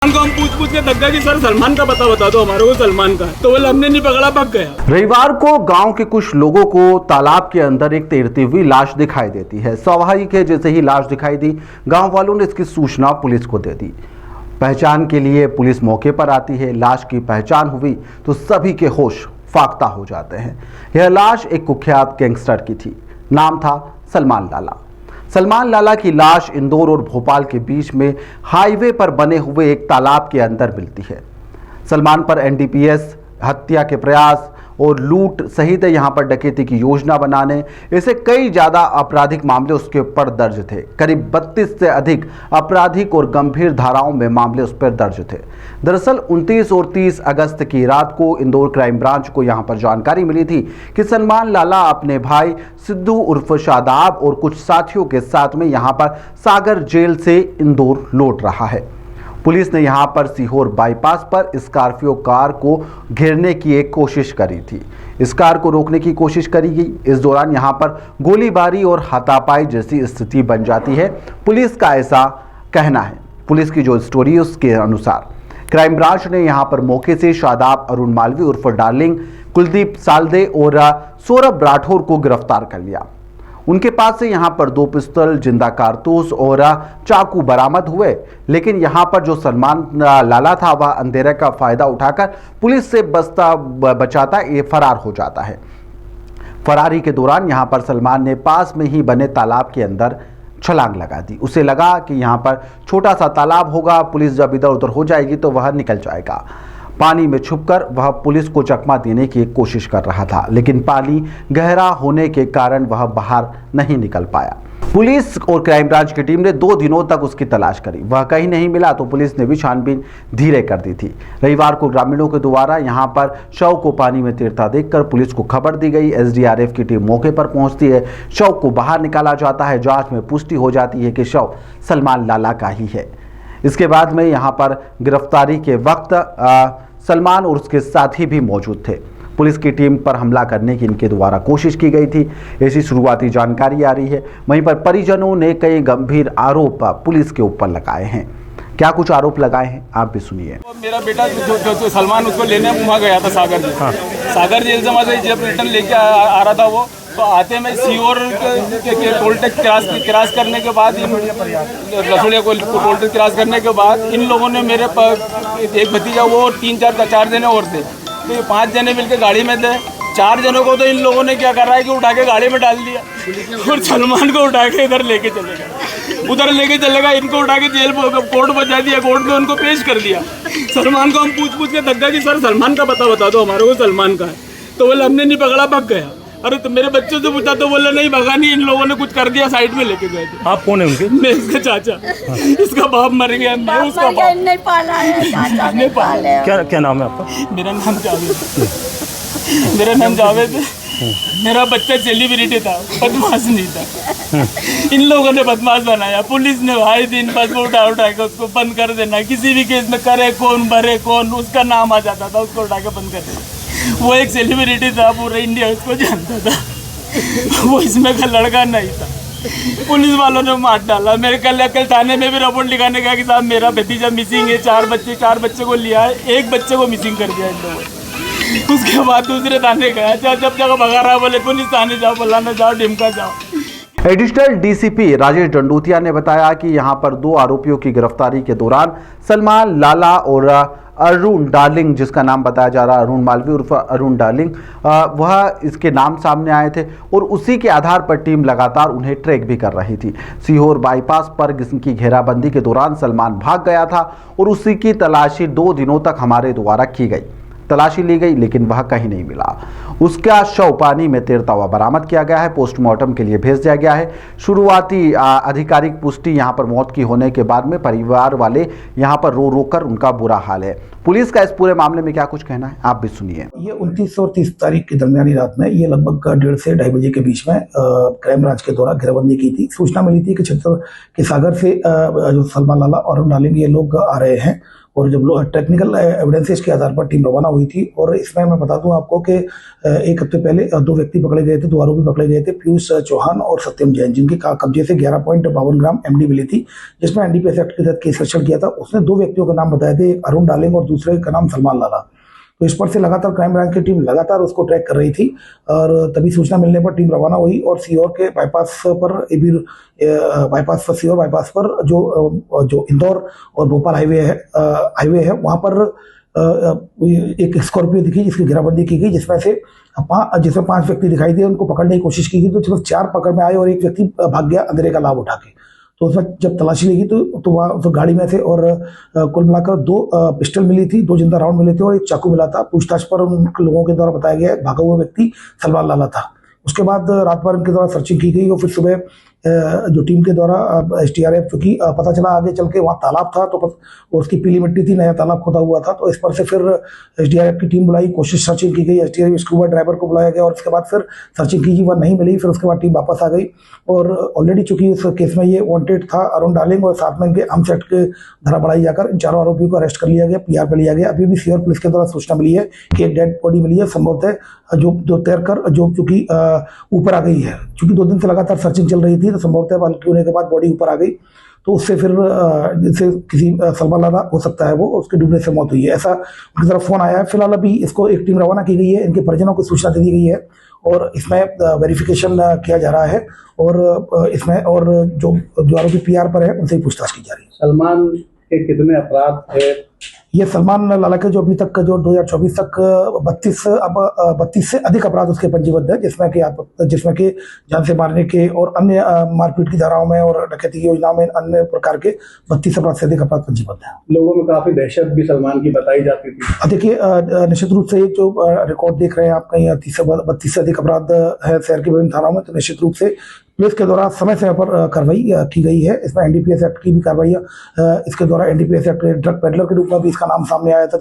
को हम पूछ के थक गए कि सर सलमान का पता बता दो हमारे को सलमान का, तो बोले हमने नहीं पकड़ा, भाग गया। रविवार को गांव के कुछ लोगों को तालाब के अंदर एक तैरती हुई लाश दिखाई देती है। स्वाभाविक है, जैसे ही लाश दिखाई दी गांव वालों ने इसकी सूचना पुलिस को दे दी। पहचान के लिए पुलिस मौके पर आती है। लाश की पहचान हुई तो सभी के होश फाख्ता हो जाते हैं। यह लाश एक कुख्यात गैंगस्टर की थी। नाम था सलमान लाला। सलमान लाला की लाश इंदौर और भोपाल के बीच में हाईवे पर बने हुए एक तालाब के अंदर मिलती है। सलमान पर एनडीपीएस, हत्या के प्रयास और लूट सहित यहाँ पर डकैती की योजना बनाने, ऐसे कई ज़्यादा आपराधिक मामले उसके ऊपर दर्ज थे। करीब 32 से अधिक आपराधिक और गंभीर धाराओं में मामले उस पर दर्ज थे। दरअसल 29 और 30 अगस्त की रात को इंदौर क्राइम ब्रांच को यहाँ पर जानकारी मिली थी कि सलमान लाला अपने भाई सिद्धू उर्फ शादाब और कुछ साथियों के साथ में यहाँ पर सागर जेल से इंदौर लौट रहा है। पुलिस ने यहां पर सीहोर बाईपास पर स्कॉर्पियो कार को घेरने की एक कोशिश करी थी। इस कार को रोकने की कोशिश करी गई। इस दौरान यहां पर गोलीबारी और हाथापाई जैसी स्थिति बन जाती है। पुलिस का ऐसा कहना है। पुलिस की जो स्टोरी है उसके अनुसार क्राइम ब्रांच ने यहां पर मौके से शादाब अरुण मालवी उर्फ डार्लिंग, कुलदीप सालदे और सौरभ राठौर को गिरफ्तार कर लिया। उनके पास से यहाँ पर 2 पिस्तौल, जिंदा कारतूस और चाकू बरामद हुए। लेकिन यहाँ पर जो सलमान लाला था वह अंधेरे का फायदा उठाकर पुलिस से बचाता ये फरार हो जाता है। फरारी के दौरान यहाँ पर सलमान ने पास में ही बने तालाब के अंदर छलांग लगा दी। उसे लगा कि यहाँ पर छोटा सा तालाब होगा, पुलिस जब इधर उधर हो जाएगी तो वह निकल जाएगा। पानी में छुपकर वह पुलिस को चकमा देने की कोशिश कर रहा था, लेकिन पानी गहरा होने के कारण वह बाहर नहीं निकल पाया। पुलिस और क्राइम ब्रांच की टीम ने 2 दिनों तक उसकी तलाश करी। वह कहीं नहीं मिला तो पुलिस ने भी छानबीन धीरे कर दी थी। रविवार को ग्रामीणों के द्वारा यहां पर शव को पानी में तैरता देखकर पुलिस को खबर दी गई। एसडीआरएफ की टीम मौके पर पहुंचती है। शव को बाहर निकाला जाता है। जांच में पुष्टि हो जाती है कि शव सलमान लाला का ही है। इसके बाद में यहाँ पर गिरफ्तारी के वक्त सलमान और उसके साथी भी मौजूद थे। पुलिस की टीम पर हमला करने की इनके द्वारा कोशिश की गई थी, ऐसी शुरुआती जानकारी आ रही है। वहीं पर परिजनों ने कई गंभीर आरोप पुलिस के ऊपर लगाए हैं। क्या कुछ आरोप लगाए हैं आप भी सुनिए। मेरा बेटा जो सलमान उसको लेने वहाँ गया था सागर जेल। हाँ। सागर जेल से वहाँ से जब रिटर्न लेके आ रहा था वो, तो आते में सीहोर के टोल टैक्स क्रॉस करने के बाद, रसोड़िया को टोल टैक्स क्रॉस करने के बाद इन लोगों ने मेरे एक भतीजा वो 4 जने और थे, तो ये 5 जने मिलकर गाड़ी में थे। 4 जनों को तो इन लोगों ने क्या कर रहा है कि उठा के गाड़ी में डाल दिया और सलमान को उठा के इधर लेके चलेगा। इनको उठा के जेल कोर्ट पहुंचा दिया। कोर्ट में उनको पेश कर दिया। सलमान को हम पूछ के थक गए कि सर सलमान का पता बता दो हमारे को सलमान का है, तो बोले हमने नहीं पकड़ा, भाग गया। अरे तो मेरे बच्चों से पूछा तो बोले नहीं भगा नहीं, इन लोगों ने कुछ कर दिया, साइड में लेके गए थे। आप कौन है उनके? मैं इसका चाचा। इसका बाप मर गया, मैं उसका बाप नहीं पाला है, चाचा नहीं पाले। क्या नाम है आपका? मेरा नाम जावेद है। मेरा बच्चा सेलिब्रिटी था, बदमाश नहीं था। इन लोगों ने बदमाश बनाया। पुलिस ने भाई दिन बस उठा के उसको बंद कर देना। किसी भी केस में करे कौन भरे कौन, उसका नाम आ जाता था, उसको उठा के बंद कर देना। वो एक सेलिब्रिटी था, पूरा इंडिया उसको जानता था। वो इसमें का लड़का नहीं था। पुलिस वालों ने मार डाला। मेरे कल थाने में भी रिपोर्ट लिखाने गया कि साहब मेरा भतीजा मिसिंग है। 4 बच्चे को लिया है, 1 बच्चे को मिसिंग कर दिया इन लोगों ने। उसके बाद दूसरे थाने गया, जब जगह भगा रहा बोले पुलिस थाने जाओ, फलाना जाओ, ढिमका जाओ। एडिशनल डीसीपी राजेश डंडोतिया ने बताया कि यहां पर 2 आरोपियों की गिरफ्तारी के दौरान सलमान लाला और अरुण डार्लिंग, जिसका नाम बताया जा रहा है अरुण मालवी उर्फ अरुण डार्लिंग, वह इसके नाम सामने आए थे और उसी के आधार पर टीम लगातार उन्हें ट्रैक भी कर रही थी। सीहोर बाईपास पर जिसकी घेराबंदी के दौरान सलमान भाग गया था और उसी की तलाशी 2 दिनों तक हमारे द्वारा की गई। तलाशी ली गई लेकिन वह कहीं नहीं मिला। उसका शव पानी में तैरता हुआ बरामद किया गया है। पोस्टमार्टम के लिए भेज दिया गया है। शुरुआती आधिकारिक पुष्टि यहां पर मौत की होने के बाद में परिवार वाले यहां पर रो कर उनका बुरा हाल है। पुलिस का इस पूरे मामले में क्या कुछ कहना है आप भी सुनिए। ये 29 और 30 तारीख की दरमियानी रात में, ये लगभग 1:30 से 2:30 बजे के बीच में क्राइम ब्रांच के द्वारा घेराबंदी की थी। सूचना मिली थी कि छत्तीसगढ़ के सागर से जो सलमान लाला और अरुण डार्लिंग ये लोग आ रहे हैं और जब टेक्निकल एविडेंसेस के आधार पर टीम रवाना हुई थी। और इसमें मैं बता दूं आपको कि एक हफ्ते पहले दो व्यक्ति पकड़े गए थे, दो आरोपी पकड़े गए थे, पीयूष चौहान और सत्यम जैन, जिनके कब्जे से 11.52 ग्राम एमडी मिली थी, जिसमें एनडीपीएस एक्ट के तहत केस रजिस्टर किया था। उसने दो व्यक्तियों के नाम बताए थे, एक अरुण डालिंग और दूसरे का नाम सलमान लाला। तो इस पर से लगातार क्राइम ब्रांच की टीम लगातार उसको ट्रैक कर रही थी और तभी सूचना मिलने पर टीम रवाना हुई और सीहोर के बाईपास पर सीहोर बाईपास पर जो इंदौर और भोपाल हाईवे है वहाँ पर एक स्कॉर्पियो दिखी जिसकी घेराबंदी की गई, जिसमें 5 व्यक्ति दिखाई दिए। उनको पकड़ने की कोशिश की गई तो सिर्फ 4 पकड़ में आए और एक व्यक्ति भाग गया अंधेरे का लाभ उठा के। तो उसमें जब तलाशी लगी तो वहाँ उस गाड़ी में से और कुल मिलाकर 2 पिस्टल मिली थी, 2 जिंदा राउंड मिले थे और एक चाकू मिला था। पूछताछ पर उन लोगों के द्वारा बताया गया भागा हुआ व्यक्ति सलमान लाला था। उसके बाद रात भर इनके द्वारा सर्चिंग की गई और फिर सुबह जो टीम के द्वारा एसडीआरएफ, चूंकि पता चला आगे चल के वहाँ तालाब था तो उसकी पीली मिट्टी थी, नया तालाब खोदा हुआ था, तो इस पर से फिर एसडीआरएफ की टीम बुलाई, कोशिश सर्चिंग की गई, एसडीआरएफ स्कूबा ड्राइवर को बुलाया गया और उसके बाद फिर सर्चिंग की, वह नहीं मिली। फिर उसके बाद टीम वापस आ गई और ऑलरेडी चूंकि इस केस में ये वांटेड था अरुण डालिंग और साथ में इनके आर्म्स एक्ट के धारा बढ़ाई जाकर इन चारों आरोपियों को अरेस्ट कर लिया गया, पीआर पे लिया गया। अभी भी सीहोर पुलिस के द्वारा सूचना मिली है कि एक डेड बॉडी मिली है, संभवतः जो तैरकर जो चूंकि ऊपर आ गई है, चूंकि 2 दिन से लगातार सर्चिंग चल रही थी तो संभवतः बल्कि होने के बाद बॉडी ऊपर आ गई, तो उससे फिर जिससे किसी सलमान लाला हो सकता है वो उसके डूबने से मौत हुई है, ऐसा उनकी तरफ फोन आया है। फिलहाल अभी इसको एक टीम रवाना की गई है, इनके परिजनों को सूचना दे दी गई है और इसमें वेरिफिकेशन किया जा रहा है और इसमें और जो आरोपी पीआर पर है उनसे पूछताछ की जा रही है। सलमान के कितने अपराध थे? ये सलमान लाला के जो अभी तक जो 2024 तक 32 से अधिक अपराध उसके पंजीबद्ध है, जिसमें कि जान से मारने के और अन्य मारपीट की धाराओं में और डकैती की योजना में अन्य प्रकार के 32 अपराध से अधिक अपराध पंजीबद्ध है। लोगों में काफी दहशत भी सलमान की बताई जाती थी। देखिए निश्चित रूप से ये जो रिकॉर्ड देख रहे हैं आप, कहीं 32 से अधिक अपराध है शहर के विभिन्न थानों में, तो निश्चित रूप से पुलिस के द्वारा समय समय पर कार्रवाई की गई है। इसमें एनडीपीएस एक्ट की भी कार्रवाई इसके द्वारा एनडीपीएस एक्ट ड्रग पेडलर के रूप में भी इसका नाम सामने आया था।